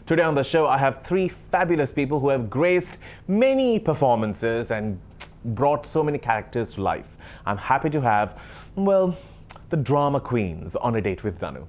Today on the show, I have three fabulous people who have graced many performances and brought so many characters to life. I'm happy to have, well, the drama queens on a date with Danu.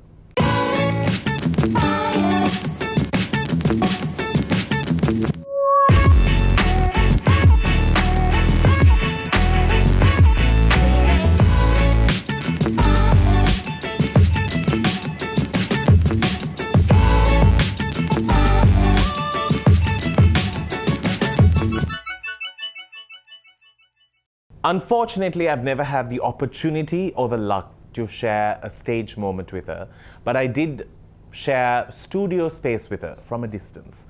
Unfortunately, I've never had the opportunity or the luck to share a stage moment with her, but I did share studio space with her from a distance.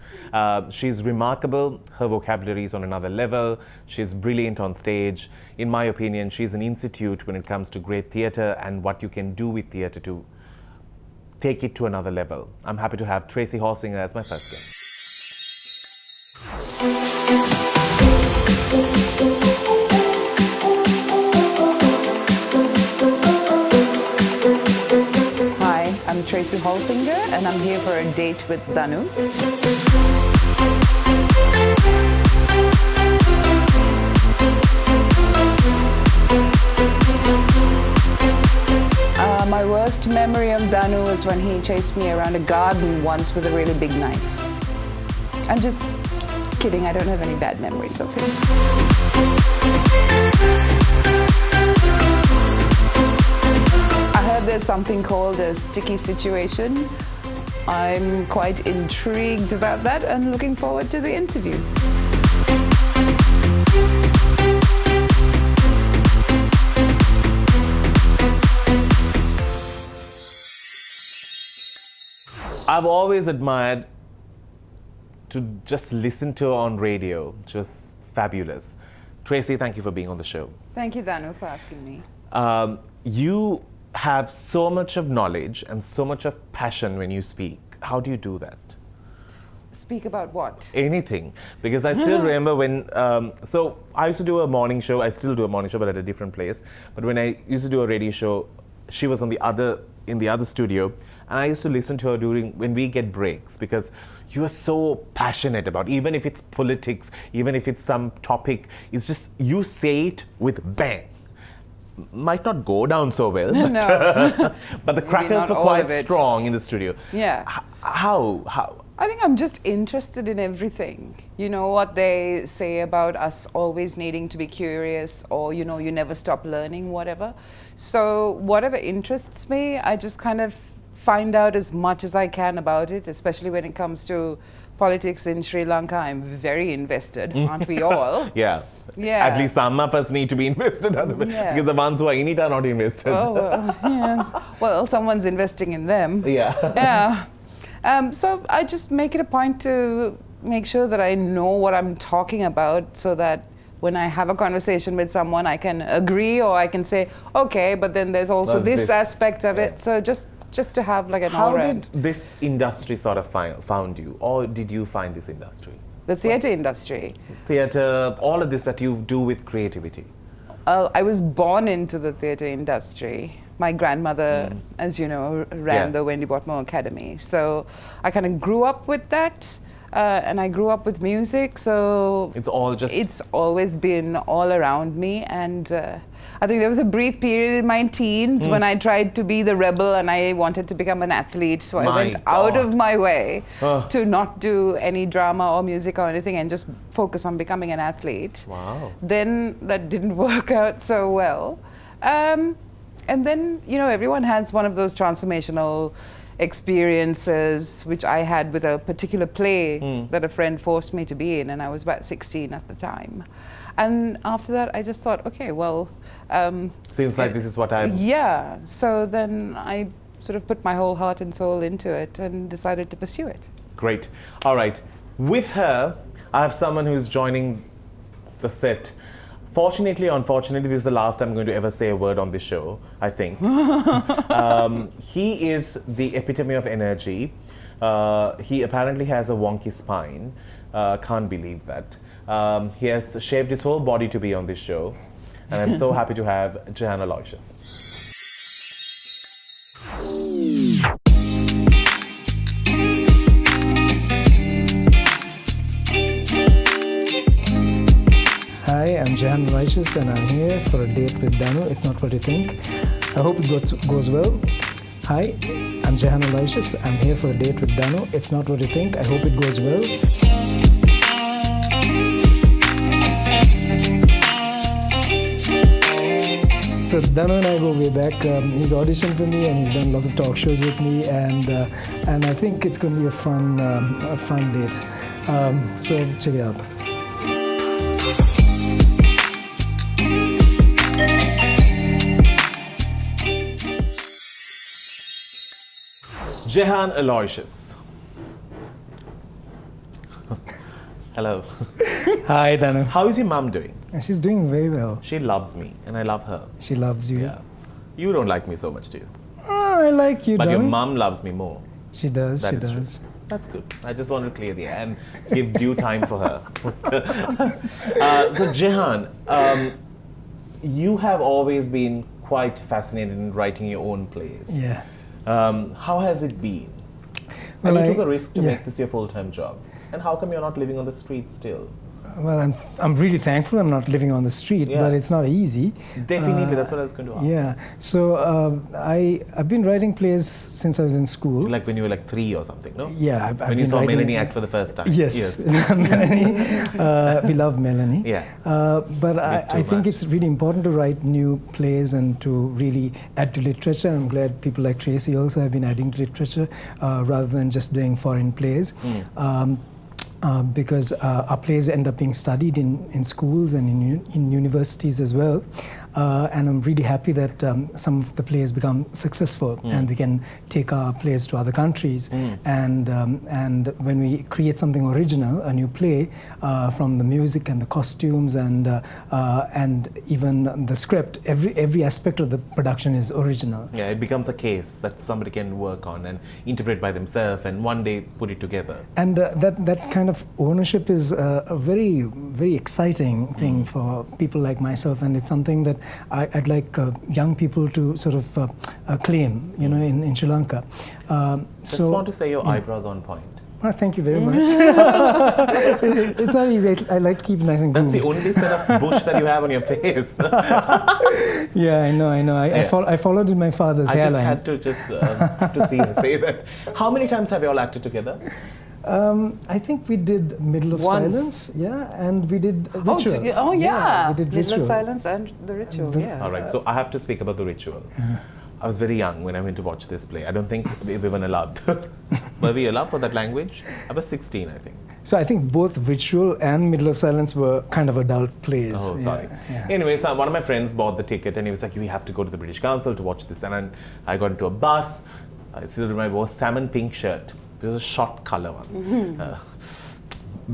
She's remarkable, her vocabulary is on another level, she's brilliant on stage. In my opinion, she's an institute when it comes to great theatre and what you can do with theatre to take it to another level. I'm happy to have Tracy Holsinger as my first guest. I'm Tracy Holsinger, and I'm here for a date with Danu. My worst memory of Danu was when he chased me around a garden once with a really big knife. I'm just kidding, I don't have any bad memories of him. There's something called a sticky situation. I'm quite intrigued about that and looking forward to the interview. I've always admired to just listen to her on radio. Just fabulous. Tracy, thank you for being on the show. Thank you, Danu, for asking me. You have so much of knowledge and so much of passion when you speak. How do you do that? Speak about what? Anything. Because I still remember when, so I used to do a morning show. I still do a morning show, but at a different place. But when I used to do a radio show, she was in the other studio, and I used to listen to her when we get breaks, because you are so passionate about, even if it's politics, even if it's some topic, it's just, you say it with bang. Might not go down so well, but, no. but the crackers were quite strong in the studio. Yeah. How? I think I'm just interested in everything. You know what they say about us always needing to be curious, or you know, you never stop learning, whatever. So whatever interests me, I just kind of find out as much as I can about it, especially when it comes to politics in Sri Lanka. I'm very invested, aren't we all? Yeah. Yeah. At least some of us need to be invested, because the ones who are in it are not invested. Oh, well, yes. Well, someone's investing in them. Yeah. Yeah. So I just make it a point to make sure that I know what I'm talking about, so that when I have a conversation with someone, I can agree, or I can say, okay, but then there's also this aspect of it. So just to have like an all-round. How did this industry sort of found you, or did you find this industry? The theatre industry. Theatre, all of this that you do with creativity. I was born into the theatre industry. My grandmother, as you know, ran the Wendy Botmore Academy. So I kind of grew up with that, and I grew up with music. So it's always been all around me. And I think there was a brief period in my teens when I tried to be the rebel and I wanted to become an athlete. So I went out of my way to not do any drama or music or anything and just focus on becoming an athlete. Wow. Then that didn't work out so well. And then, you know, everyone has one of those transformational experiences, which I had with a particular play that a friend forced me to be in, and I was about 16 at the time. And after that, I just thought, okay, well... seems like this is what I'm... Yeah, so then I sort of put my whole heart and soul into it and decided to pursue it. Great. All right. With her, I have someone who is joining the set. Fortunately, unfortunately, this is the last I'm going to ever say a word on this show, I think. He is the epitome of energy. He apparently has a wonky spine. Can't believe that. He has shaved his whole body to be on this show. And I'm so happy to have Jehan Aloysius. Jehan Aloysius, and I'm here for a date with Danu. It's not what you think. I hope it goes well. Hi, I'm Jehan Aloysius. I'm here for a date with Danu. It's not what you think. I hope it goes well. So Danu and I go way back. He's auditioned for me and he's done lots of talk shows with me, and I think it's going to be a fun date. So check it out. Jehan Aloysius. Hello. Hi, Danu. How is your mum doing? She's doing very well. She loves me and I love her. She loves you. Yeah. You don't like me so much, do you? Oh, I like you, But Danu. your mum loves me more. She does. That She is does. true. That's good. I just want to clear the air and give due time for her. So Jehan, you have always been quite fascinated in writing your own plays. Yeah. How has it been? Well, and you took a risk to yeah. make this your full-time job. And how come you're not living on the street still? Well, I'm really thankful I'm not living on the street, Yeah. but it's not easy. Definitely, that's what I was going to ask. Yeah. So I've been writing plays since I was in school. Like when you were like 3 or something, no? Yeah. I've When you been saw writing, Melanie act for the first time. Yes. Melanie. We love Melanie. Yeah. But I think much. it's really important to write new plays and to really add to literature. I'm glad people like Tracy also have been adding to literature rather than just doing foreign plays. Because our plays end up being studied in schools and in universities as well. And I'm really happy that some of the plays become successful and we can take our plays to other countries. And when we create something original, a new play, from the music and the costumes and even the script, every aspect of the production is original. Yeah, it becomes a case that somebody can work on and interpret by themselves and one day put it together. And that kind of ownership is a very, very exciting thing for people like myself, and it's something that I'd like young people to sort of claim, in Sri Lanka. Just want to say your eyebrows on point. Oh, thank you very much. It's not easy. I like to keep it nice and That's groomed. the only set of bush that you have on your face. Yeah, I know. I followed in my father's I just hairline. had to say that. How many times have you all acted together? I think we did Middle of Once. Silence, and we did Ritual. Yeah. We did Middle Ritual. of Silence and the Ritual, yeah. All right, so I have to speak about the Ritual. I was very young when I went to watch this play. I don't think we were allowed. Were we allowed for that language? I was 16, I think. So I think both Ritual and Middle of Silence were kind of adult plays. Oh, sorry. Yeah. Anyway, so one of my friends bought the ticket and he was like, you have to go to the British Council to watch this. And I got into a bus. I still remember, I wore a salmon pink shirt. It was a shot color one.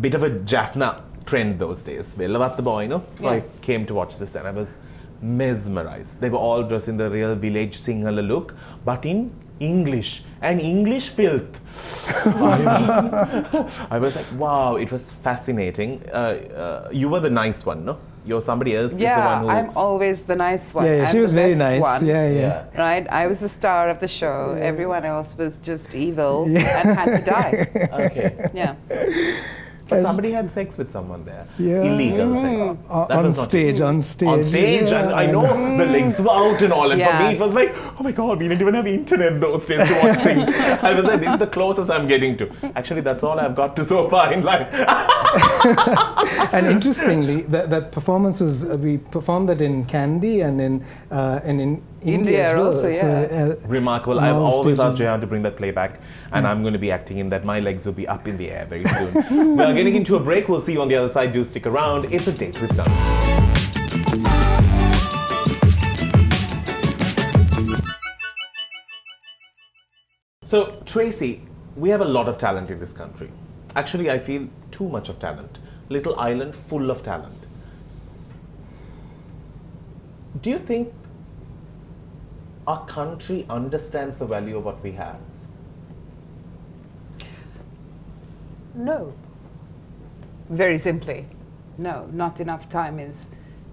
Bit of a Jaffna trend those days. We loved the boy, So I came to watch this and I was mesmerized. They were all dressed in the real village Sinhala look, but in English and English filth. I was like, wow, it was fascinating. You were the nice one, no? You're somebody else. Yeah, is the one who... I'm always the nice one. Yeah, I'm she was the very best nice. one, Yeah. Right? I was the star of the show. Everyone else was just evil and had to die. Okay. Yeah. But somebody had sex with someone there. Yeah. Illegal sex. That On was not stage, illegal. on stage. On stage, Yeah, and I know the legs were out and all. And for me, it Yes. was like, oh my God, we didn't even have internet those days to watch things. I was like, this is the closest I'm getting to. Actually, that's all I've got to so far in life. And interestingly, that performance was, we performed that in Kandy and in India as well. also, yeah. Remarkable. on I've all always asked stages. Jehan to bring that play back, and I'm going to be acting in that. My legs will be up in the air very soon. We are getting into a break. We'll see you on the other side. Do stick around. It's a date with Danu. So, Tracy, we have a lot of talent in this country. Actually, I feel too much of talent. Little island full of talent. Do you think our country understands the value of what we have? No. Very simply, no. Not enough time is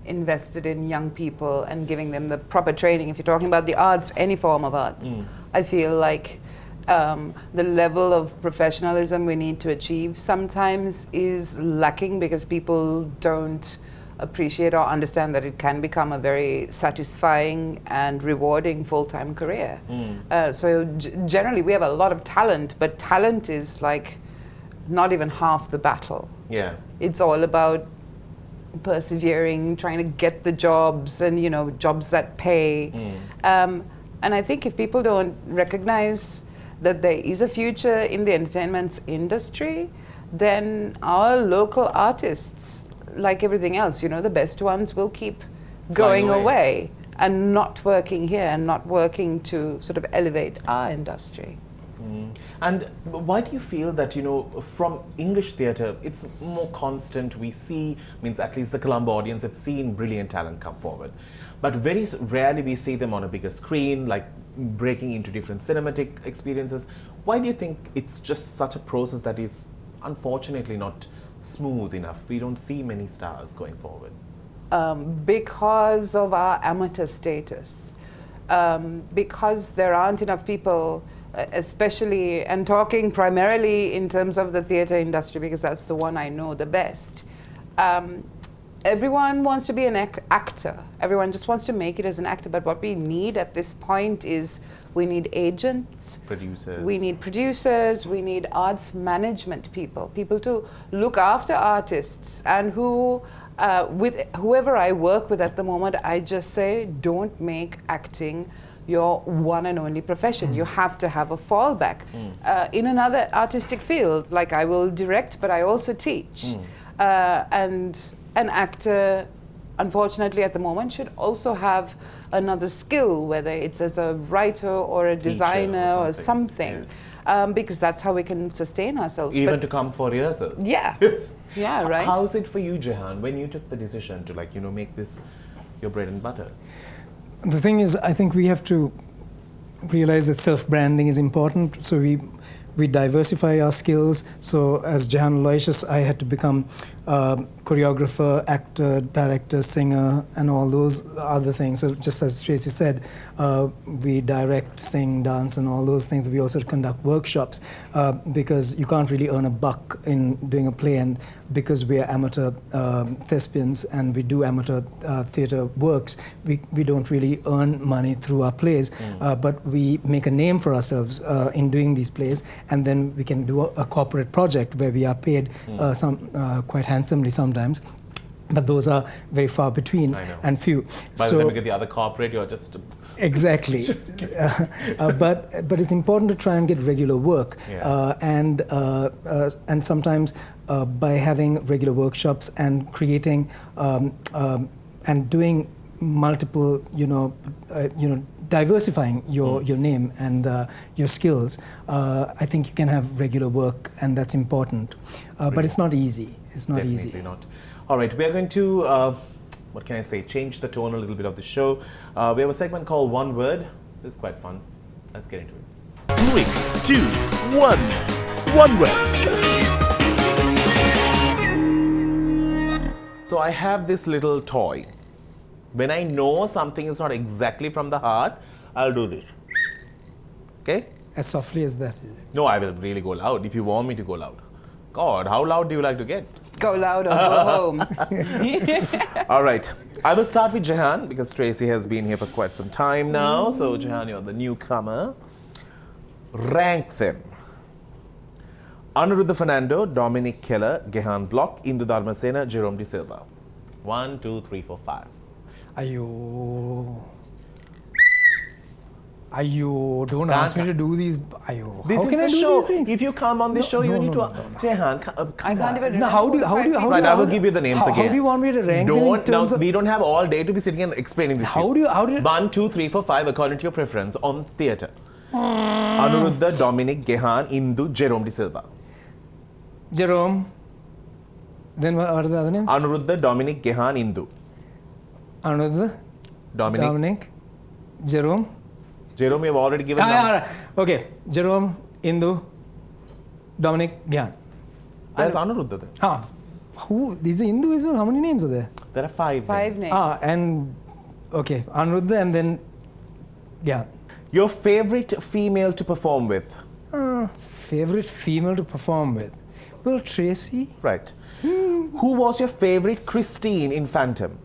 invested in young people and giving them the proper training. If you're talking about the arts, any form of arts, I feel like the level of professionalism we need to achieve sometimes is lacking because people don't appreciate or understand that it can become a very satisfying and rewarding full-time career. So generally we have a lot of talent, but talent is like not even half the battle. Yeah. It's all about persevering, trying to get the jobs and, you know, jobs that pay. And I think if people don't recognize that there is a future in the entertainment industry, then our local artists, like everything else, you know, the best ones will keep going away and not working here and not working to sort of elevate our industry. And why do you feel that, you know, from English theatre, it's more constant? We see, means at least the Colombo audience have seen brilliant talent come forward. But very rarely we see them on a bigger screen, like breaking into different cinematic experiences. Why do you think it's just such a process that is unfortunately not smooth enough? We don't see many stars going forward. Because of our amateur status. Because there aren't enough people, especially, and talking primarily in terms of the theatre industry, because that's the one I know the best. Everyone wants to be an actor. Everyone just wants to make it as an actor. But what we need at this point is we need agents. Producers. We need producers. We need arts management people. People to look after artists. And who, with whoever I work with at the moment, I just say, don't make acting your one and only profession. You have to have a fallback. In another artistic field, like I will direct, but I also teach. And an actor, unfortunately at the moment, should also have another skill, whether it's as a writer or a designer or something. Because that's how we can sustain ourselves. Even to come for rehearsals. Yeah. Yes. Yeah, right. How's it for you, Jehan, when you took the decision to, like, you know, make this your bread and butter? The thing is, I think we have to realize that self-branding is important. So we diversify our skills. So as Jehan Aloysius, I had to become choreographer, actor, director, singer, and all those other things. So just as Tracy said, we direct, sing, dance, and all those things. We also conduct workshops because you can't really earn a buck in doing a play. And because we are amateur thespians and we do amateur theatre works, we don't really earn money through our plays. But we make a name for ourselves in doing these plays. And then we can do a corporate project where we are paid quite handsomely sometimes, but those are very far between and few. By the time you get the other corporate, you're just... Exactly. But it's important to try and get regular work. And sometimes by having regular workshops and creating and doing multiple, diversifying your name and your skills, I think you can have regular work, and that's important. But it's not easy. It's not easy. Definitely not. All right, we are going to, what can I say, change the tone a little bit of the show. We have a segment called One Word. This is quite fun. Let's get into it. 3, 2, 1. One word. So I have this little toy. When I know something is not exactly from the heart, I'll do this. Okay? As softly as that, is it? No, I will really go loud if you want me to go loud. God, how loud do you like to get? Go loud or go home. All right. I will start with Jehan because Tracy has been here for quite some time now. So Jehan, you're the newcomer. Rank them. Anuruddha Fernando, Dominic Keller, Jehan Block, Indu Dharmasena, Jerome De Silva. 1, 2, 3, 4, 5. Ayo, don't ask me to do these. Ayo, This how is can the I do show. these things? If you come on this show, you need to. Jehan, I can't even No, how do you? Right, I will give you the names again. How do you want me to rank them in terms of? We don't have all day to be sitting and explaining this. How do you? 1, 2, 3, 4, 5 according to your preference on theatre. Anuruddha, Dominic, Jehan, Indu, Jerome De Silva. Jerome. Then what are the other names? Anuruddha, Dominic, Jehan, Indu. Anuruddha, Dominic, Jerome. Jerome, you've already given them. Okay, Jerome, Indu, Dominic, Jehan. There's Anuruddha then. Who? These are Hindu as well. How many names are there? There are 5 5 names. names. And okay, Anuruddha and then Jehan. Your favorite female to perform with? Favorite female to perform with? Well, Tracy. Right. Who was your favorite Christine in Phantom?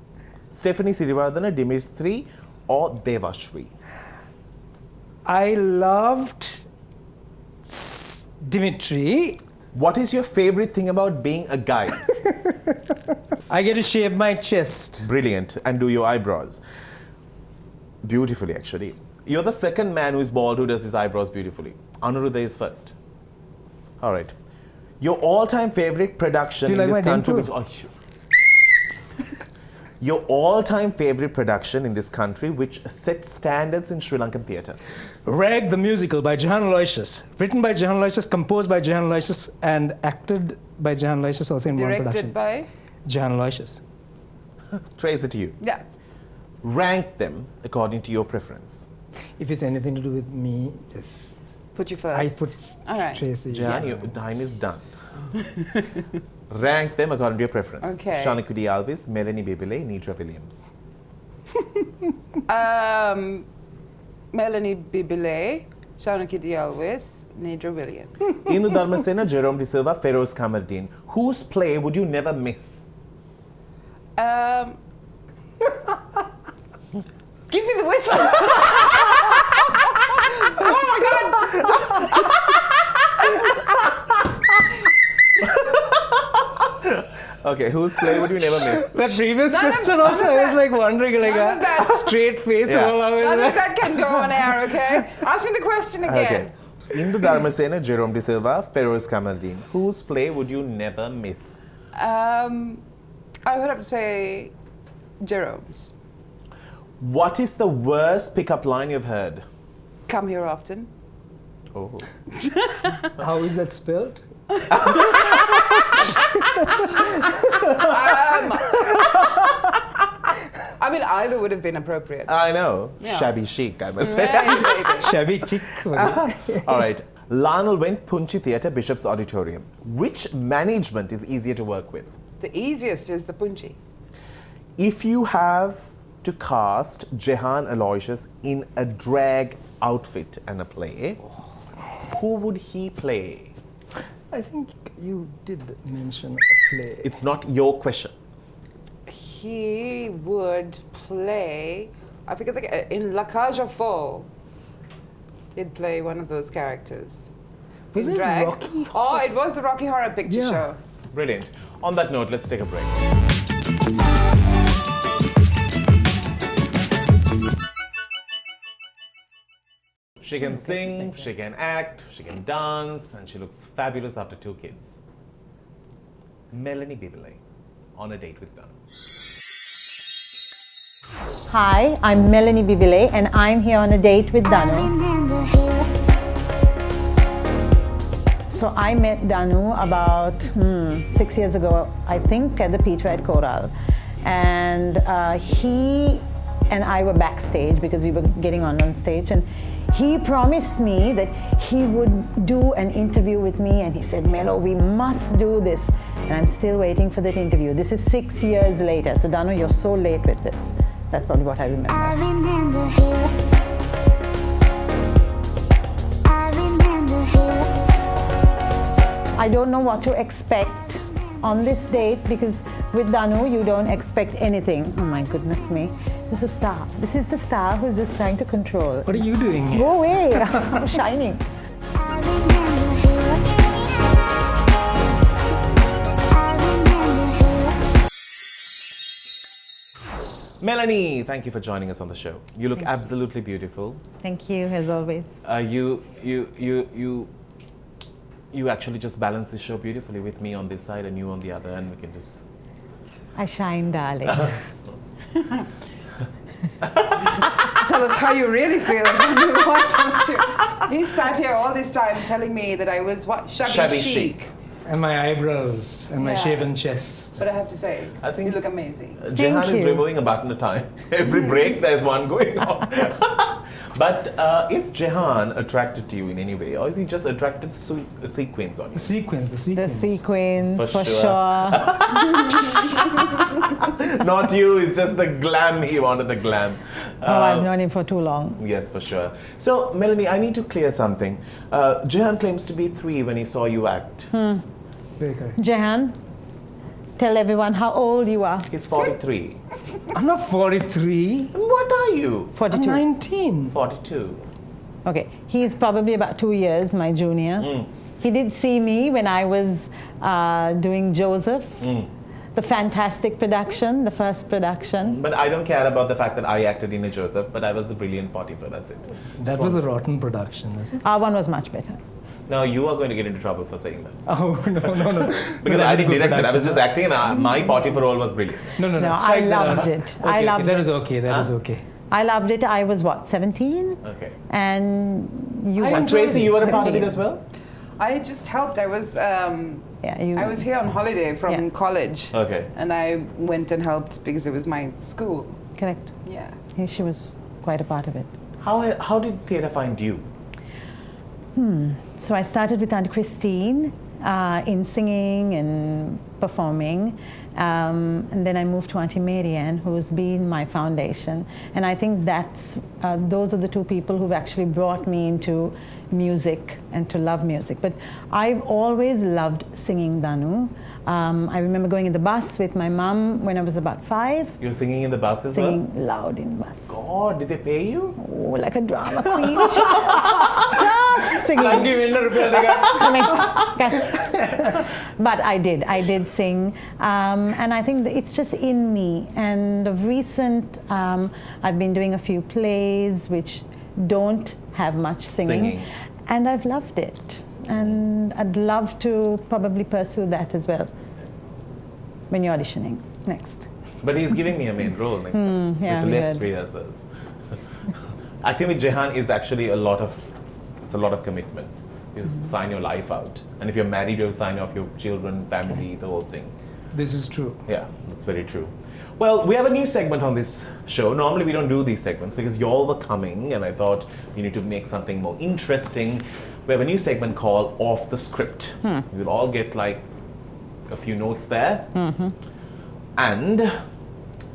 Stephanie Sirivardhana, Dimitri, or Devashri? I loved Dimitri. What is your favorite thing about being a guy? I get to shave my chest. Brilliant. And do your eyebrows. Beautifully, actually. You're the second man who is bald who does his eyebrows beautifully. Anuruddha is first. All right. Your all-time favorite production Do you in like this my country. dimple? Your all-time favorite production in this country which sets standards in Sri Lankan theatre. Rag the Musical by Jehan Aloysius. Written by Jehan Aloysius, composed by Jehan Aloysius, and acted by Jehan Aloysius also in one production. Directed by? Jehan Aloysius. Trace it to you. Yes. Rank them according to your preference. If it's anything to do with me, just Put you first. I put All right. Tracy. Jehan, your time is done. Rank them according to your preference. Okay. Shanikudi Alvis, Melanie Bibile, Nidra Williams. Melanie Bibile, Shanikudi Alvis, Nidra Williams. Inu Dharmasena, Jerome De Silva, Feroz Kamardeen. Whose play would you never miss? Give me the whistle. Oh my God. Okay, whose play would you never miss? That previous None of- question none also, of I was that- like wondering, like none of a that. straight face. Yeah. All I was None like, of that can go on air, okay? Ask me the question again. Okay. Indu Dharmasena, Jerome De Silva, Feroz Kamardeen. Whose play would you never miss? I would have to say Jerome's. What is the worst pickup line you've heard? Come here often. Oh. how is that spelled? I mean, either would have been appropriate. I know. Yeah. Shabby chic, I must say. Very maybe. Shabby chick. All right. Lionel went Punchi Theatre, Bishop's Auditorium. Which management is easier to work with? The easiest is the Punchi. If you have to cast Jehan Aloysius in a drag outfit and a play, who would he play? I think you did mention a play. It's not your question. He would play, I think in La Cage aux Folles, he'd play one of those characters. Was in it drag. Rocky Oh, it was the Rocky Horror Picture Yeah. Show. Brilliant. On that note, let's take a break. She can sing, she can act, she can dance, and she looks fabulous after 2 kids. Melanie Bibile, on a date with Danu. Hi, I'm Melanie Bibile and I'm here on a date with Danu. So I met Danu about 6 years ago, I think, at the Peter at Coral. And he and I were backstage because we were getting on stage. And he promised me that he would do an interview with me. And he said, Melo, we must do this. And I'm still waiting for that interview. This is 6 years later. So Danu, you're so late with this. That's probably what I remember. I remember you. I remember you. I don't know what to expect on this date because with Danu, you don't expect anything. Oh my goodness me. This is a star. This is the star who's just trying to control. What are you doing here? Go away. I'm shining. I remember you. I remember you. Melanie, thank you for joining us on the show. You look absolutely beautiful. Thank you, as always. You actually just balance the show beautifully with me on this side and you on the other, and we can just. I shine, darling. Tell us how you really feel. Why don't you? He sat here all this time telling me that I was what? Shabby chic. And my eyebrows and my Yes. shaven chest. But I have to say, I think- you look amazing. Jehan is you. removing a button at a time. Every break there's one going on. But is Jehan attracted to you in any way, or is he just attracted to sequins on you? The sequins. The For sequins, for sure. sure. Not you, it's just the glam. He wanted the glam. Oh, I've known him for too long. Yes, for sure. So, Melanie, I need to clear something. Jehan claims to be 3 when he saw you act. Very correct. Jehan, Tell everyone how old you are. He's 43. I'm not 43. What are you? 42. I'm 19. 42. Okay, he's probably about 2 years my junior. He did see me when I was doing Joseph, the fantastic production, the first production. But I don't care about the fact that I acted in a Joseph, but I was the brilliant Potiphar, that's it. That was a rotten production, is it? Our one was much better. Now you are going to get into trouble for saying that. Oh, no. Because That I was didn't good direct it, I was production. just acting and my Potiphar role was brilliant. No. No, I strike that loved out. it. Okay, I loved that it. is okay. That is okay. I loved it. I was what, 17? Okay. And you I were And Tracy, you were a part of it 15. as well? I just helped. I was Yeah, I was here on holiday from Yeah. college. Okay. And I went and helped because it was my school. Correct. Yeah. Yeah, she was quite a part of it. How did theatre find you? So I started with Aunt Christine in singing and performing. And then I moved to Auntie Marianne, who's been my foundation. And I think those are the two people who've actually brought me into music and to love music. But I've always loved singing Danu. I remember going in the bus with my mum when I was about 5, You were singing in the bus as well? singing loud in the bus. God, did they pay you? Oh, like a drama queen. Just singing. But I did sing, and I think that it's just in me. And of recent, I've been doing a few plays which don't have much singing, and I've loved it. And I'd love to probably pursue that as well when you're auditioning next. But he's giving me a main role next time, yeah, with we less heard. rehearsals. Acting with Jehan is actually a lot of commitment. You sign your life out, and if you're married, you'll sign off your children, family, the whole thing. This is true. Yeah, that's very true. Well, we have a new segment on this show. Normally we don't do these segments because y'all were coming and I thought we need to make something more interesting. We have a new segment called Off the Script. We'll all get like a few notes there. And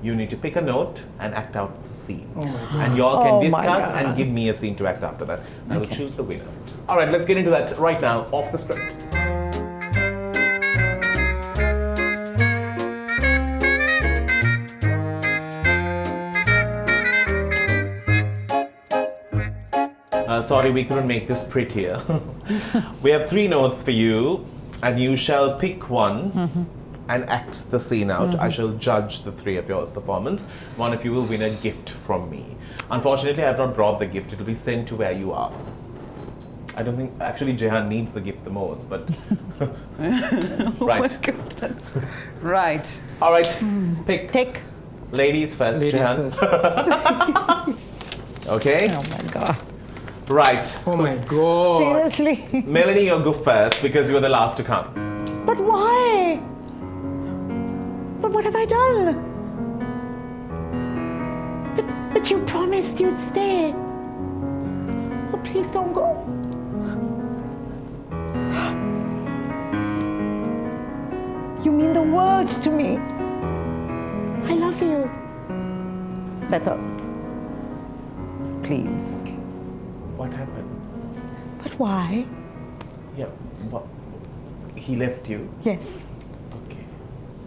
you need to pick a note and act out the scene. And y'all can Oh my discuss God. and give me a scene to act after that. I will choose the winner. All right, let's get into that right now. Off the Script. Sorry, we couldn't make this prettier. We have 3 notes for you, and you shall pick one and act the scene out. I shall judge the 3 of yours performance. One of you will win a gift from me. Unfortunately, I have not brought the gift. It will be sent to where you are. I don't think, actually, Jehan needs the gift the most, but... Oh Right. my goodness. Right. All right, pick. Take. Ladies first, Ladies Jehan. first. Okay? Oh my God. Right. Oh my God. Seriously. Melanie, you'll go first because you're the last to come. But why? But what have I done? But you promised you'd stay. Oh, please don't go. You mean the world to me. I love you. That's all. Please. What happened? But why? Yeah, what? He left you? Yes. Okay.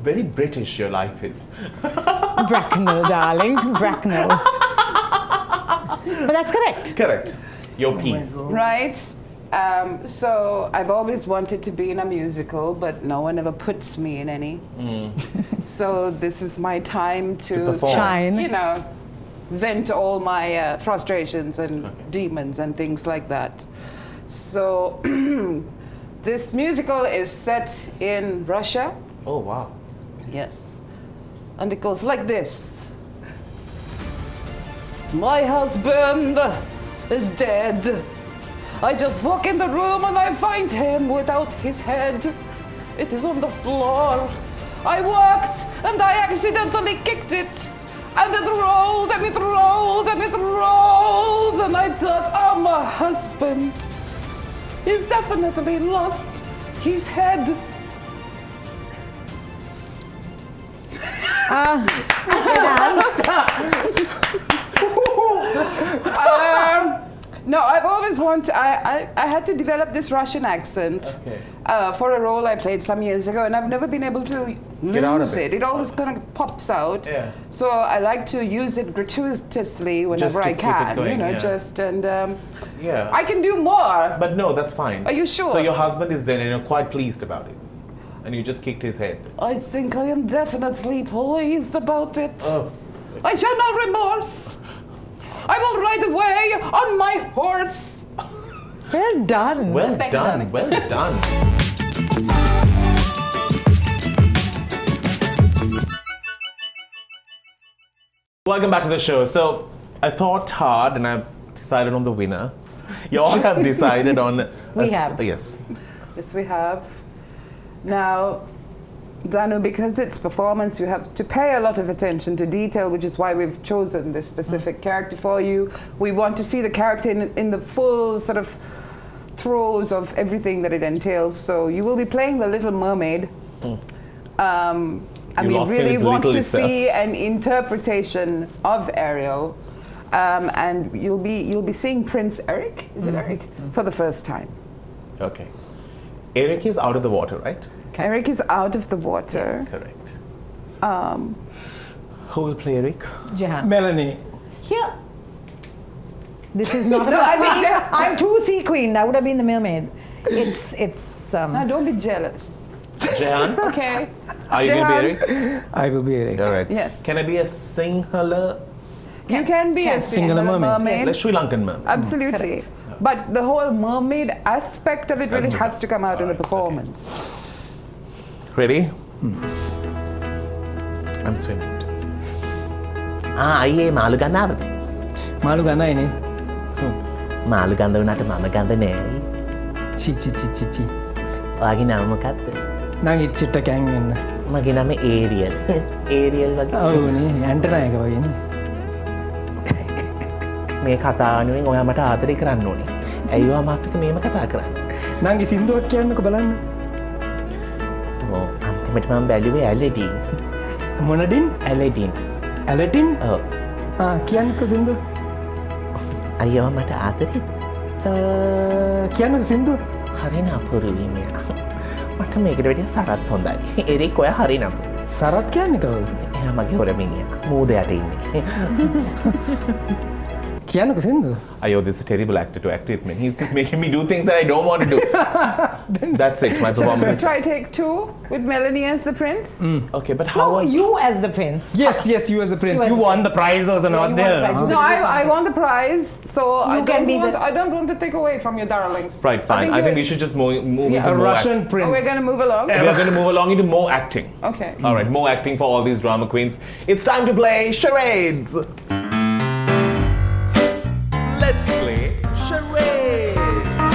Very British your life is. Bracknell, darling. Bracknell. But that's correct. Correct. Your piece. Right. So I've always wanted to be in a musical, but no one ever puts me in any. So this is my time to perform. Shine. you know, vent all my frustrations and demons and things like that. So this musical is set in Russia. Oh, wow. Yes. And it goes like this. My husband is dead. I just walk in the room and I find him without his head. It is on the floor. I walked and I accidentally kicked it. And it rolled and it rolled and it rolled. And I thought, oh, my husband. He's definitely lost his head. No, I've always wanted, I had to develop this Russian accent. Okay. for a role I played some years ago, and I've never been able to Get out of lose it. it. It always kind of pops out. Yeah. So I like to use it gratuitously whenever to I keep it can. going, You know, yeah. Yeah. I can do more. But no, that's fine. Are you sure? So your husband is then, quite pleased about it, and you just kicked his head. I think I am definitely pleased about it. Oh. I show no remorse. I will ride away on my horse. Well done. Well Thank done. you. Well done. Welcome back to the show. So I thought hard, and I've decided on the winner. You all have decided on. We have. Yes. Yes, we have. Now, Danu, because it's performance, you have to pay a lot of attention to detail, which is why we've chosen this specific character for you. We want to see the character in the full sort of throes of everything that it entails. So you will be playing the Little Mermaid. And You we lost me really with want to little itself. see an interpretation of Ariel. And you'll be seeing Prince Eric, is it Eric? For the first time. Okay. Eric is out of the water, right? Eric is out of the water. Correct. Um, Who will play Eric? Jehan. Melanie. Here. This is not No, about I mean, me. I'm too sea queen. I would have been the mermaid. It's now, don't be jealous. Jehan? Okay. Are you going to be Jehan? Eric? I will be Eric. All right. Yes. Can I be a singular, You can be a Singular mermaid. like Sri Lankan mermaid? Absolutely. But the whole mermaid aspect of it really Doesn't has to come out in the Alright, okay. performance. Ready? I'm swimming. අයියේ මාළු ගන්නාවද? මාළු ගන්නයිනේ. මාළු ගඳ වුණාට මම ගඳ නෑ. චි චි චි චි චි. ඔයාගේ නම මොකක්ද? නං ඉච්චිට කැන් වෙන්න. මගේ නම ඒරියල්. ඒරියල් වගේ. ඔව්නේ ඇන්ටනා එක වගේනේ. මේ කතාව වෙනුවෙන් ඔයා මට ආදරේ කරන්න ඕනේ. ඇයි ඔයා මාත් එක්ක මේම කතා කරන්නේ? නංගි සින්දුවක් කියන්නකො බලන්න. ඔව් අන්තිමට මම බැලුවේ ඇලඩින්. මොනඩින්? ඇලඩින්. ඇලටින්? ඔව්. කියන්නකො සින්දුව. අයියෝ මට ආදරෙත්. කියන්නකො සින්දුව. හරින අපුරුයි මෙයා. මට මේකට වැඩිය සරත් හොඳයි. එරික් ඔයා හරින අපුරු. සරත් කියන්නේ කවුද? එයා මගේ හොර මිනිහා. මූදයට ඉන්නේ. කියන්නකො සින්දුව. Ayo, this is a terrible actor to act with me. He's just making me do things that I don't want to do. That's it, my Should we performance. try take 2 with Melanie as the prince? Okay, but how no, was... you as the prince. Yes, you as the prince. You as You the won the prize or Yeah, not you there. won the prize. No, I want the prize, so can be the- I don't want to take away from your darlings. Right, fine. I think we should just move Yeah. into A more Russian act- prince. Oh, we're going to move along? We are going to move along into more acting. Okay. All right, more acting for all these drama queens. It's time to play charades. Let's play charades.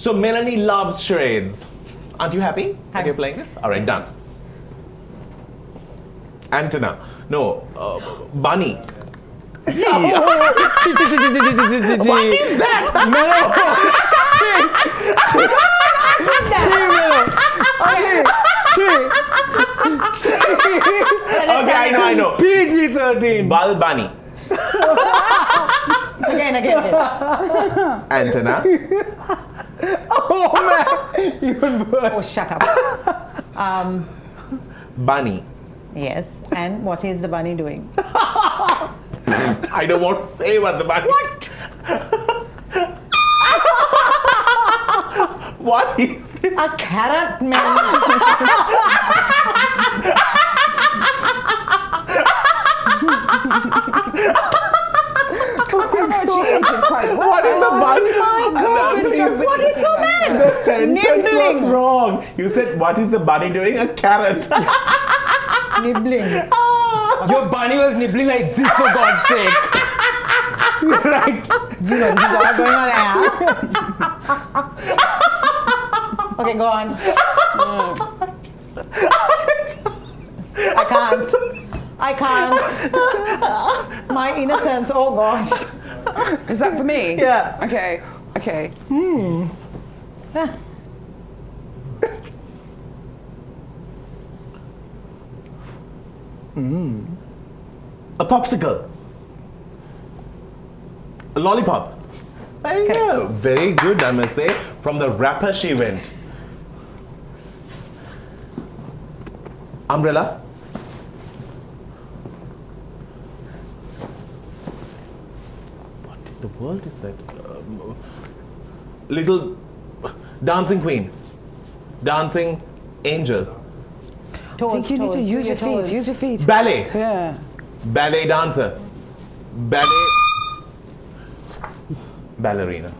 So Melanie loves charades. Aren't you happy that you're playing this? All right, done. Antenna. No, bunny. What is that? Melo. Okay, I know. PG-13. Bal bunny. Again. Antenna. Oh man, even worse. Oh, shut up. Bunny. Yes. And what is the bunny doing? I don't want to say what the bunny. What? What is this? A carrot, man. She ate it quite well. What is the bunny? What is so bad? The sentence was Nibbling. wrong. You said, what is the bunny doing? A carrot. Nibbling. Your bunny was nibbling like this for God's sake. Right. You know, this is all going on here. Okay, go on. I can't. My innocence, oh gosh. Is that for me? Yeah. Okay. A popsicle. Lollipop. There you go. Very good, I must say. From the rapper she went. Umbrella. What in the world is that? Little dancing queen. Dancing angels. I think you need to use your feet. Use your feet. Ballet. Yeah. Ballet dancer. Ballet. Ballerina.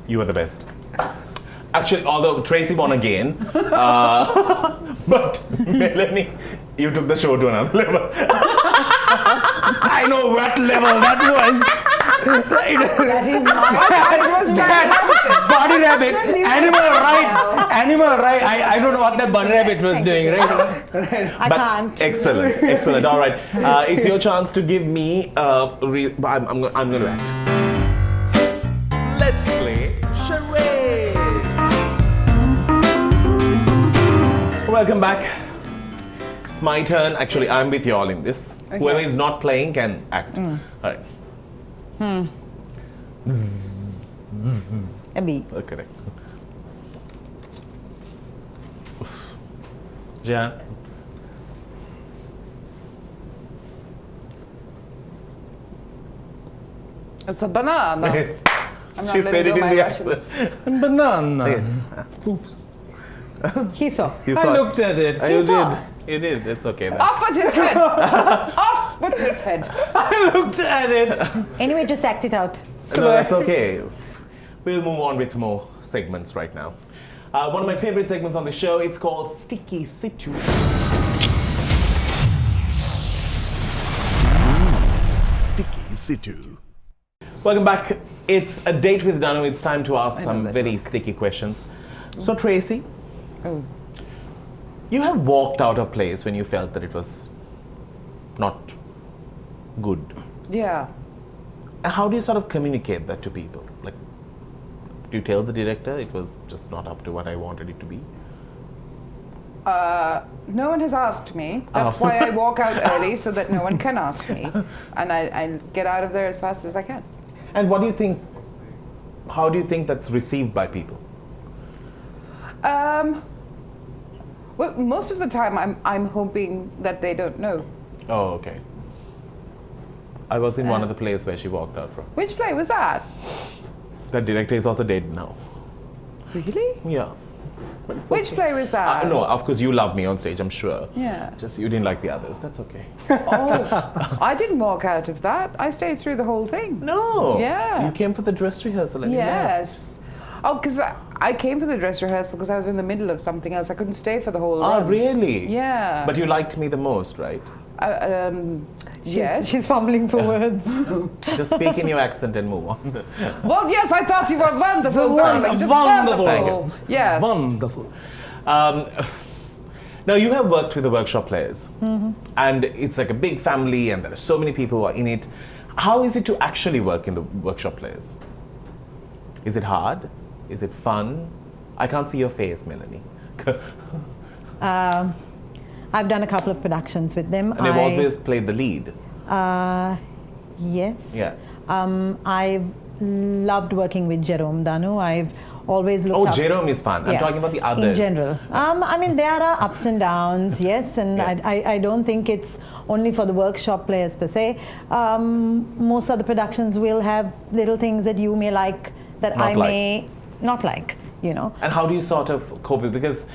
You are the best. Actually, although Tracy won again, but Melanie, you took the show to another level. I know what level that was. That is not. Bunny rabbit, animal right. I don't know what that bunny rabbit was doing, right? I can't. Excellent. All right, it's your chance to give me. I'm going to act. Let's play charades. Welcome back. It's my turn. Actually, I'm with you all in this. Okay. Whoever is not playing can act. All right. A B. Correct. Jehan. It's a banana. I'm not She letting said go it in my the Russian. accent. Banana. He saw. You I saw it. looked at it. You saw. did. You did. It's okay then. Off with his head. Off with his head. I looked at it. Anyway, just act it out. No, that's okay. We'll move on with more segments right now. One of my favorite segments on the show, it's called Sticky Situ. Sticky Situ. Welcome back. It's a date with Danu. It's time to ask some very sticky questions. So, Tracy, you have walked out of place when you felt that it was not good. Yeah. And how do you sort of communicate that to people? Like, do you tell the director it was just not up to what I wanted it to be? No one has asked me. That's why I walk out early, so that no one can ask me. And I get out of there as fast as I can. And what do you think, how do you think that's received by people? Well, most of the time I'm hoping that they don't know. Oh, okay. I was in one of the plays where she walked out from. Which play was that? That director is also dead now. Really? Yeah. But it's Which okay. play was that? No, of course you love me on stage, I'm sure. Yeah. Just you didn't like the others. That's okay. Oh, I didn't walk out of that. I stayed through the whole thing. No. Yeah. You came for the dress rehearsal and you left. Yes. Oh, because I came for the dress rehearsal because I was in the middle of something else. I couldn't stay for the whole run. Really? Yeah. But you liked me the most, right? Yes. She's fumbling for words. Just speak in your accent and move on. Well, yes, I thought you were wonderful, darling. Just Wonderful. wonderful. Yes. Wonderful. Now, you have worked with the workshop players, and it's like a big family, and there are so many people who are in it. How is it to actually work in the workshop players? Is it hard? Is it fun? I can't see your face, Melanie. I've done a couple of productions with them. And they've always played the lead. Yes. Yeah. I've loved working with Jerome Danu. I've always looked Oh, up. Jerome is fun. I'm Yeah, talking about the others. in general. I mean, there are ups and downs, yes, and Yeah. I don't think it's only for the workshop players per se. Most of the productions will have little things that you may like that Not I like. may not like, you know. And how do you sort of cope with? Because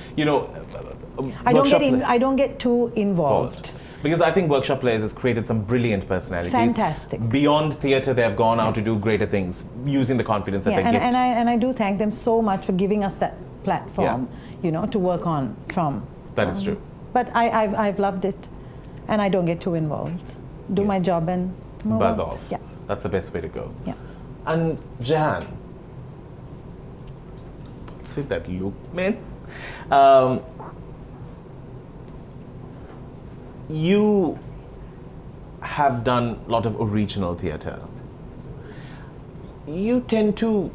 I workshop play- I don't get too involved. Because I think workshop players has created some brilliant personalities. Fantastic. Beyond theatre, they have gone out to Yes. do greater things using the confidence that Yeah, they get. and I do thank them so much for giving us that platform, you know, to work on from. That is true. But I've loved it, and I don't get too involved. Do my Yes. job and move Buzz on. off. Yeah, That's the best way to go. yeah. And Jehan, what's with that look, man? You have done a lot of original theatre. You tend to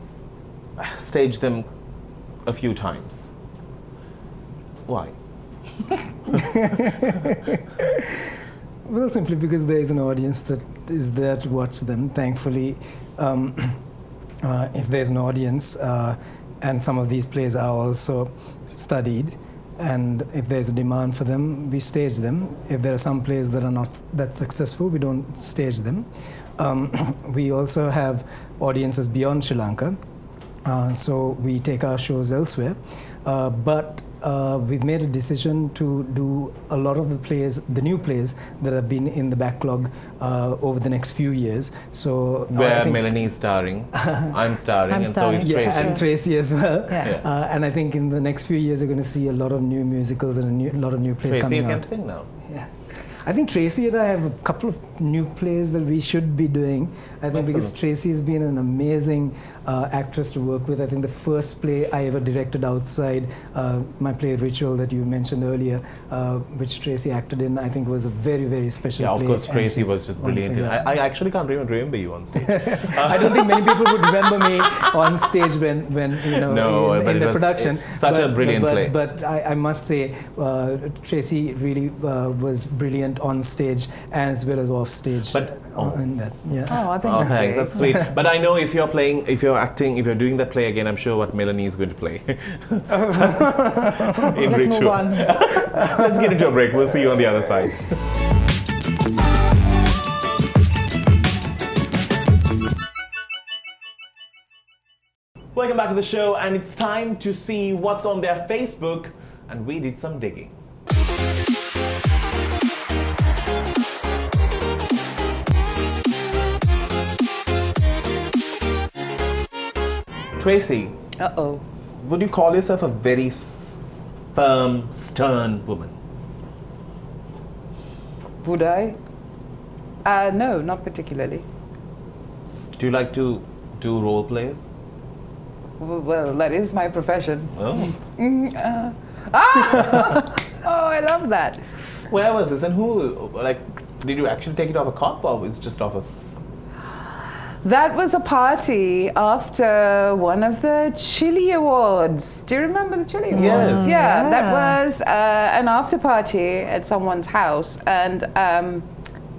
stage them a few times. Why? Well, simply because there is an audience that is there to watch them. Thankfully, if there's an audience, and some of these plays are also studied, and if there's a demand for them, we stage them. If there are some plays that are not that successful, we don't stage them. We also have audiences beyond Sri Lanka, so we take our shows elsewhere. But we've made a decision to do a lot of the plays, the new plays that have been in the backlog over the next few years. So Where Melanie is starring, I'm starring, and so is Tracy. and Tracy as well. Yeah. And I think in the next few years, you're going to see a lot of new musicals and a lot of new plays Tracy, coming you out. can sing now. Yeah. I think Tracy and I have a couple of new plays that we should be doing. I think because Tracy has been an amazing actress to work with. I think the first play I ever directed outside my play Ritual that you mentioned earlier, which Tracy acted in, I think was a very, very special play. Yeah, of course, and Tracy she's was just brilliant. wonderful, I actually can't even remember you on stage. I don't think many people would remember me on stage when you know, No, but in it the was production. such a brilliant play. But I must say, Tracy really was brilliant on stage as well as off stage. But- in that, yeah. Oh, thank Oh, you. thanks. That's sweet. But I know if you're playing, if you're acting, if you're doing that play again, I'm sure what Melanie is going to play. In Let's Ritual. move on. Let's get into a break. We'll see you on the other side. Welcome back to the show, and it's time to see what's on their Facebook, and we did some digging. Tracy, Uh-oh. would you call yourself a very firm, stern woman? Would I? No, not particularly. Do you like to do role plays? Well, that is my profession. Oh. Oh, I love that. Where was this, and who, like, did you actually take it off a cop, or was it just off a... That was a party after one of the Chili Awards. Do you remember the Chili Awards? Yes. Yeah, that was an after party at someone's house, and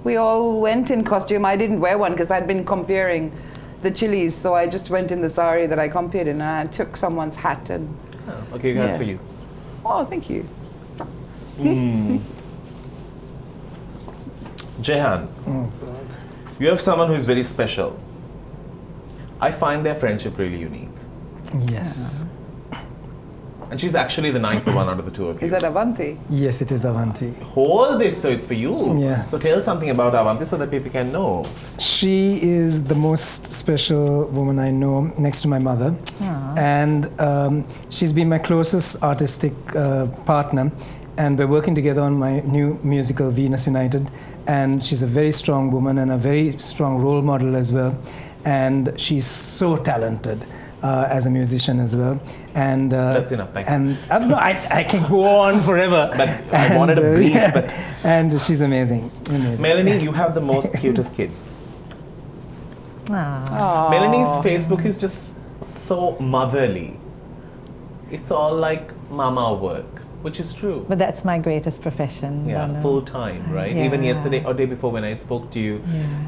we all went in costume. I didn't wear one because I'd been comparing the chilies, so I just went in the sari that I compared in, and I took someone's hat and. Oh, okay, that's Yeah. for you. Oh, thank you. Jehan, you have someone who is very special. I find their friendship really unique. Yes. And she's actually the nicer one out of the two of you. Is that Avanti? Yes, it is Avanti. Hold this, so it's for you. Yeah. So tell something about Avanti so that people can know. She is the most special woman I know, next to my mother. And she's been my closest artistic partner. And we're working together on my new musical, Venus United. And she's a very strong woman and a very strong role model as well. And she's so talented as a musician as well. And That's enough, thank you. And no, I can go on forever. But I wanted a brief, yeah. but... And she's amazing. Amazing. Melanie, you have the most cutest kids. Ah. Melanie's Facebook is just so motherly. It's all like mama work, which is true. But that's my greatest profession. Yeah, Danu. full time, right? Yeah. Even yesterday or day before when I spoke to you,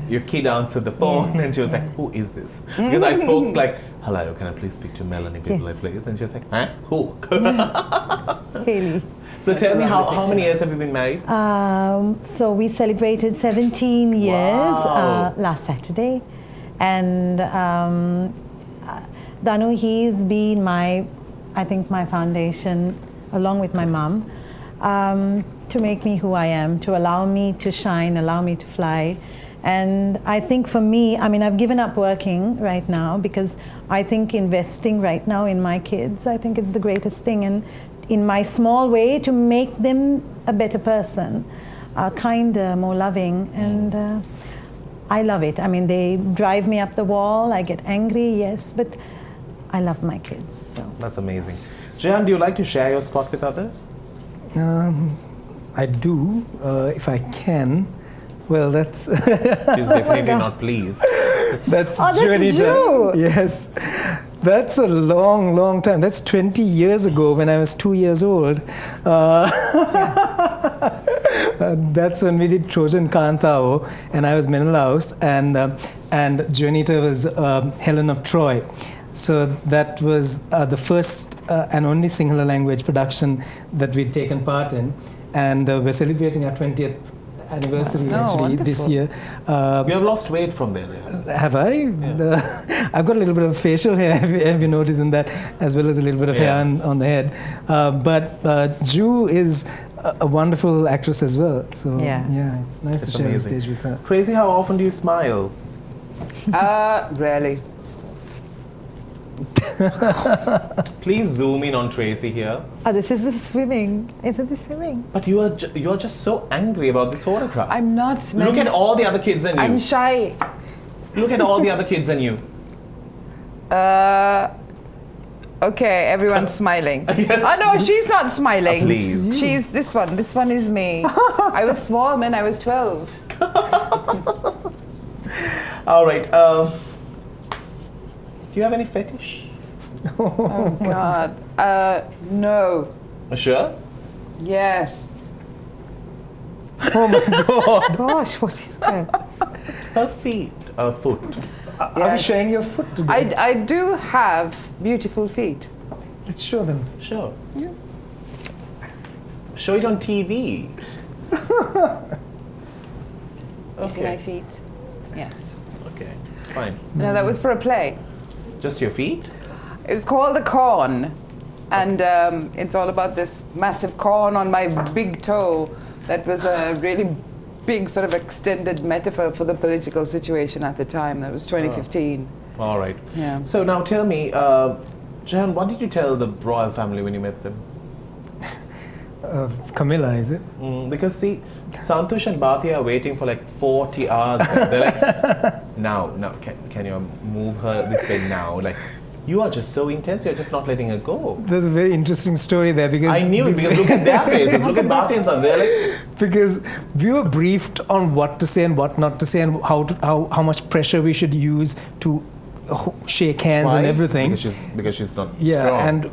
your kid answered the phone and she was like, "Who is this?" Because I spoke like, "Hello, can I please speak to Melanie Bibile, please?" And she was like, "Huh? Who?" Haley. So tell me, how many years have you been married? So we celebrated 17 years Wow. last Saturday. And Danu, he's been I think my foundation, along with my mom, to make me who I am, to allow me to shine, allow me to fly. And I think for me, I mean, I've given up working right now because I think investing right now in my kids, I think it's the greatest thing. And in my small way, to make them a better person, kinder, more loving. And I love it. I mean, they drive me up the wall. I get angry, yes, but I love my kids. So. That's amazing. Jehan, do you like to share your spot with others? I do, if I can. Well, that's She's definitely not pleased. that's that's Journey you. Yes, that's a long, long time. That's 20 years ago when I was 2 years old. That's when we did Trojan Kantao, and I was Menelaus, and Juanita was Helen of Troy. So that was the first and only Sinhala language production that we'd taken part in, and we're celebrating our 20th anniversary actually this year. You have lost weight from there. Yeah. Have I? Yeah. I've got a little bit of facial hair, have you noticed in that, as well as a little bit of hair on the head. But Ju is a wonderful actress as well. So yeah, it's nice to share the stage with her. Tracy, how often do you smile? Rarely. Please zoom in on Tracy here. Oh, this is the swimming. Isn't this swimming? But you are just so angry about this photograph. I'm not smelling. Look at all the other kids and you. I'm shy. Look at all the other kids and you. Okay, everyone's smiling. Yes. Oh no, she's not smiling. Please. She's this one. This one is me. I was small when I was 12. All right. Do you have any fetish? Oh God. No. Sure. Yes. Oh my God! Gosh, what is that? Her feet. Foot. Are we Yes. showing your foot today? I do have beautiful feet. Let's show them. Sure. Yeah. Show it on TV. You see my Okay. feet? Yes. Okay. Fine. No, that was for a play. Just your feet? It was called The Corn. And it's all about this massive corn on my big toe. That was a really big sort of extended metaphor for the political situation at the time. That was 2015. All right. Yeah. So now tell me, Jehan, what did you tell the royal family when you met them? Camilla, is it? Because see, Santosh and Bhatia are waiting for like 40 hours. They're like, now, can you move her this way now? Like, you are just so intense, you're just not letting her go. There's a very interesting story there because I knew it, because look at their faces, look at Bhatia and San, they're like... Because we were briefed on what to say and what not to say, and how much pressure we should use to shake hands Why? and everything. Because she's not Yeah, strong. and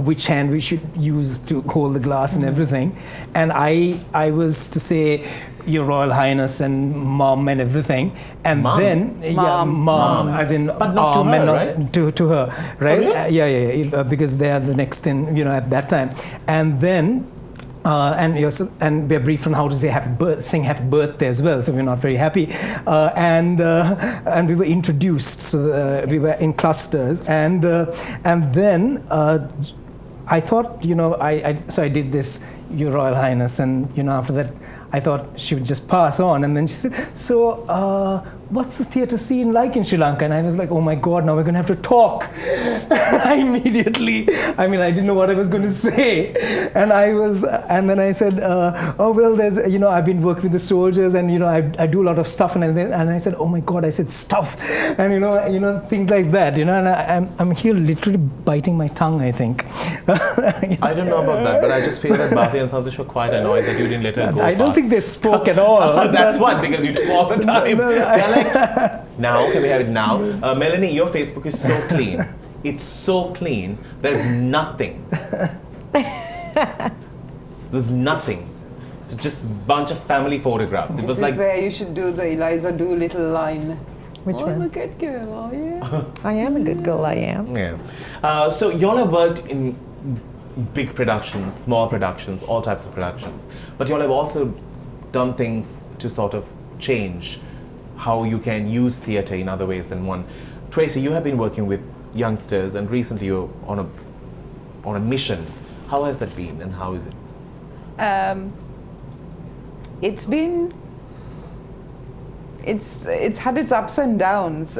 which hand we should use to hold the glass and everything. And I was to say, Your Royal Highness and Mom and everything. And Mom? then Mom, as in But not to her, and right? to her, right? really? Yeah, because they are the next in, at that time. And then and we're briefed on how to say sing happy birthday as well, so we're not very happy. And we were introduced, so we were in clusters, and then I thought, so I did this, Your Royal Highness, and after that I thought she would just pass on, and then she said, so what's the theatre scene like in Sri Lanka? And I was like, oh my God, now we're going to have to talk. Immediately, I didn't know what I was going to say. And then I said, oh, well, there's, I've been working with the soldiers, and, I do a lot of stuff. And I said, oh my God, I said stuff. And, things like that, and I'm here literally biting my tongue, I think. I don't know about that, but I just feel that Bhatia and Santosh were quite annoyed that you didn't let her go. I don't think they spoke at all. That's what, because you took all the time. No, They're like, now, can we have it now? Melanie, your Facebook is so clean. It's so clean. There's nothing. There's nothing. It's just a bunch of family photographs. It was This like, is where you should do the Eliza Doolittle line. Which I'm a one? good girl, are you? I am a good girl, I am. yeah. So y'all have worked in big productions, small productions, all types of productions. But y'all have also done things to sort of change how you can use theatre in other ways than one. Tracy, you have been working with youngsters, and recently you're on a mission. How has that been, and how is it? It's had its ups and downs.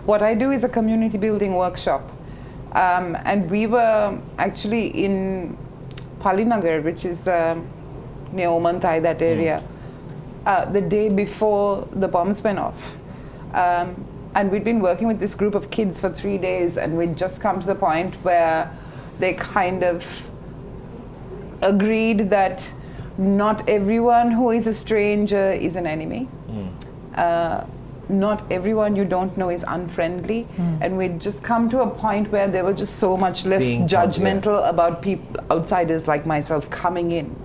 What I do is a community building workshop, and we were actually in Palinagar, which is near Omanthai, that area, the day before the bombs went off. And we'd been working with this group of kids for 3 days, and we'd just come to the point where they kind of agreed that not everyone who is a stranger is an enemy. Not everyone you don't know is unfriendly. And we'd just come to a point where they were just so much less Seeing judgmental about people, outsiders like myself, coming in.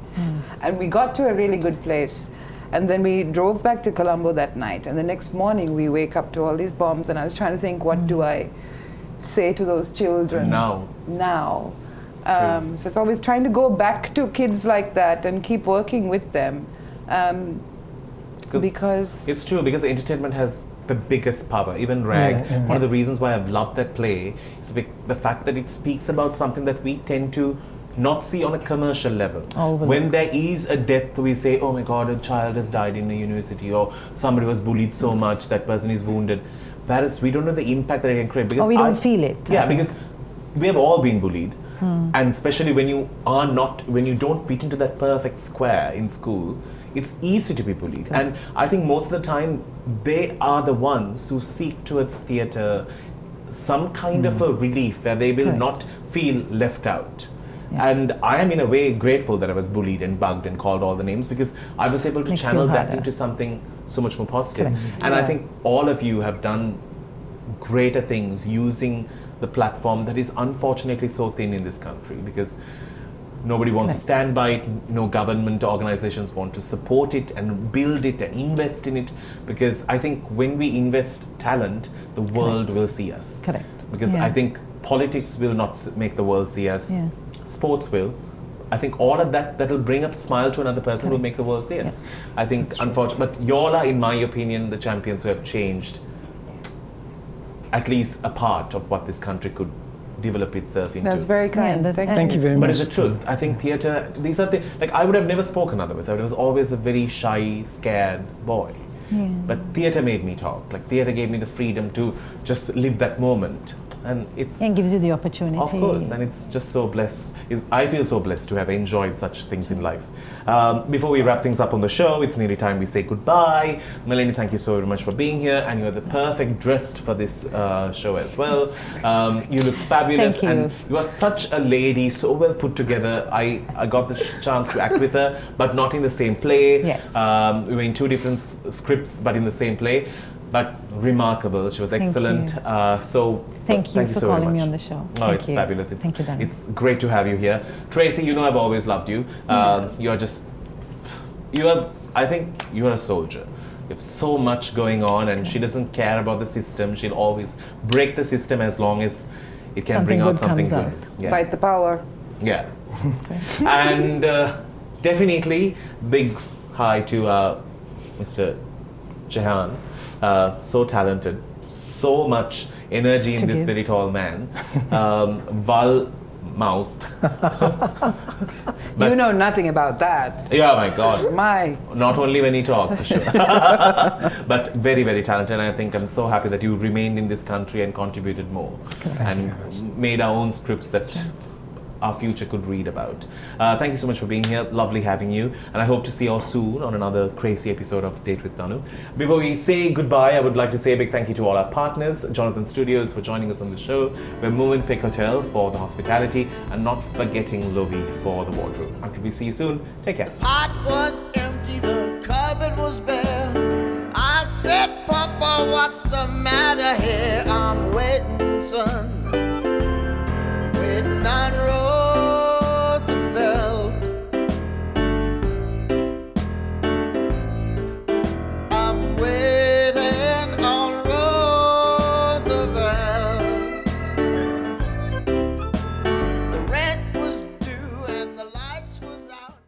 And we got to a really good place. And then we drove back to Colombo that night. And the next morning we wake up to all these bombs. And I was trying to think, what do I say to those children now? So it's always trying to go back to kids like that and keep working with them. Because it's true, because entertainment has the biggest power. Even Rag, one of the reasons why I've loved that play is the fact that it speaks about something that we tend to not see on a commercial level. When there is a death, we say, oh my God, a child has died in a university, or somebody was bullied so much, that person is wounded. Whereas we don't know the impact that it can create. Because we don't feel it. Yeah, because we have all been bullied. And especially when you don't fit into that perfect square in school, it's easy to be bullied. And I think most of the time, they are the ones who seek towards theatre some kind of a relief where they will not feel left out. And I am in a way grateful that I was bullied and bugged and called all the names, because I was able to channel that into something so much more positive. And I think all of you have done greater things using the platform that is unfortunately so thin in this country, because nobody wants to stand by it. No government organizations want to support it and build it and invest in it, because I think when we invest talent, the world will see us. Because I think politics will not make the world see us. Sports will. I think all of that'll bring up a smile to another person will make the world see us. I think, unfortunately, but y'all are, in my opinion, the champions who have changed at least a part of what this country could develop itself into. That's very kind. Thank you very much. But it's the truth. I think theatre, these are the, like, I would have never spoken otherwise. I was always a very shy, scared boy. But theatre made me talk. Like, theatre gave me the freedom to just live that moment. And it gives you the opportunity. Of course, and it's just so blessed. I feel so blessed to have enjoyed such things in life. Before we wrap things up on the show, it's nearly time we say goodbye. Melanie, thank you so very much for being here, and you're the perfect dressed for this show as well. You look fabulous. Thank you. And you are such a lady, so well put together. I got the chance to act with her, but not in the same play. We were in two different scripts, but in the same play. But remarkable. She was excellent. Thank you for so calling much. me on the show. It's fabulous. Thank you, Danu. It's great to have you here. Tracy, you know I've always loved you. I think you're a soldier. You have so much going on, and she doesn't care about the system. She'll always break the system as long as it can bring out something good. Fight the power. Yeah. And definitely big hi to Mr. Jehan. So talented, so much energy in this very tall man. Val mouth. You know nothing about that. Yeah, my God. Not only when he talks, for sure. But very, very talented. And I think I'm so happy that you remained in this country and contributed more. And made our own scripts that our future could read about. Thank you so much for being here. Lovely having you. And I hope to see you all soon on another crazy episode of Date with Danu. Before we say goodbye, I would like to say a big thank you to all our partners, Jonathan Studios for joining us on the show, we're moving Pick Hotel for the hospitality, and not forgetting Lovi for the wardrobe. Until we see you soon, take care. Pot was empty, the cupboard was bare. I said, Papa, what's the matter here? I'm waiting, son.